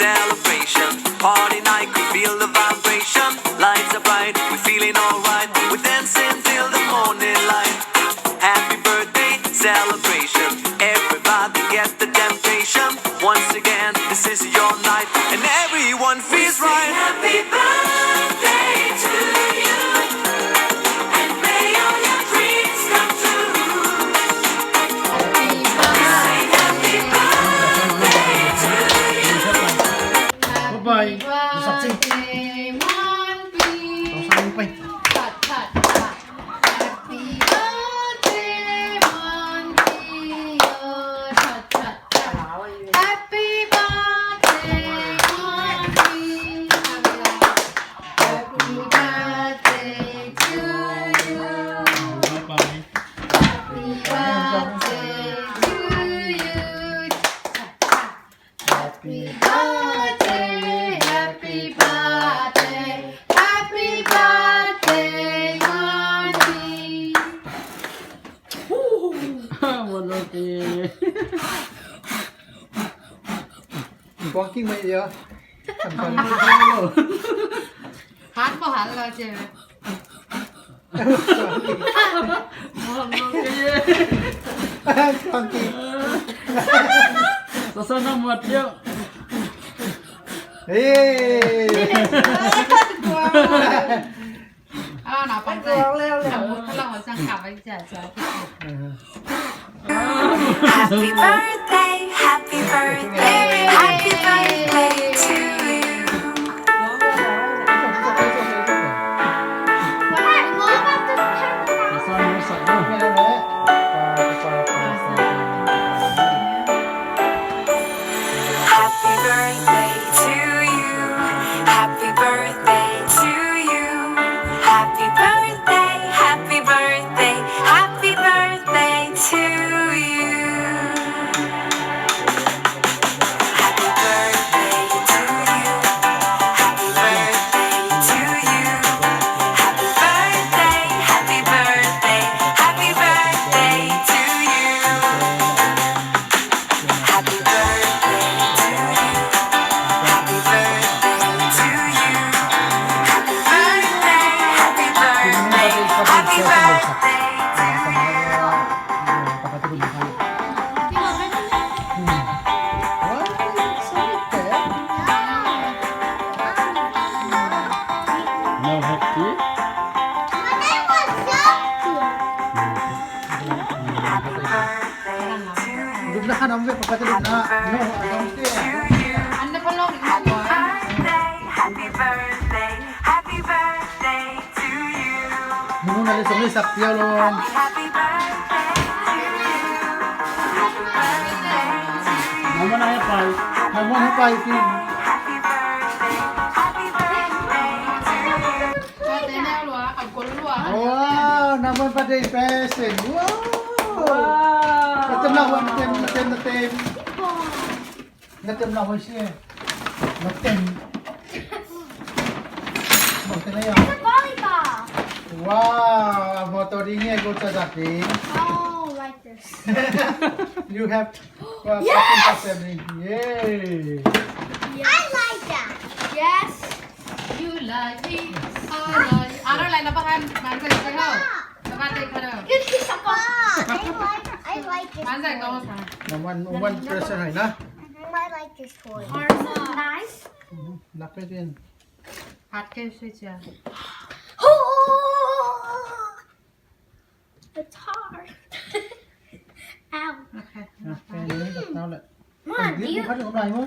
celebration. Party night, could feel the vibration. Lights are bright, we're feeling alright. We're dancing till the morning light. Happy birthday celebration. Everybody get the temptation. Once again, this is your night, and everyone feels right. Happy birthday to you, and may all your dreams come true. Happy birthday to you. Bye-bye. Birthday, Monty. Cut, cut, cut. Happy birthday, Monty. Cut, cut, cut. Happy birthday, Monty. Happy birthday to you. Bye-bye. Happy birthday to you. Happy birthday, happy birthday, happy birthday, Monty. Wala ti. Walking mấy giờ? Thành Hát có hát là chị. phần Walking. Sana mat yuk. Hey. À, nó bằng dây. Thằng một cái lòng ở sang cặp anh trẻ trẻ. Happy birthday, happy birthday, happy birthday to you. Sana masak tu. Happy birthday to you. Happy birthday to you. Happy birthday, happy birthday, happy birthday to you. Happy birthday to you. Happy birthday to you. Happy birthday, happy birthday, happy birthday to you. Happy birthday to you. Happy birthday to you. Happy birthday, happy birthday, happy birthday to you. No happy. Lúc đó không biết phải cái lúc đó. No, không biết. Ano pa lang ikaw ba? Happy birthday, happy birthday to you. Muna na lang sa sapyaw luôn. Happy birthday to you. Happy birthday to you. Nama naya pai. Không muốn phải thì Happy birthday, happy birthday to you. Ate na luwa, agkol luwa. wow, naman pa din present. Wow. Natem na wan natem. Natem na wan siya. Natem. Natem na yan. Volleyball. Wow, motoringnya go sa dati. Oh, like this. You have Yes! Yay! I like that. Yes. You like me, I like you. Ano lang, napakan, mansay ka daw. Napakan ka daw. I like this. Mansay ka mo toy. sa. One person hay na. I like this toy. Nice. Lapit din. Hot cake switch ya. It's hard. Ow. Okay. Okay, tao lại. Mom, do Biết you không phát được hôm nay không?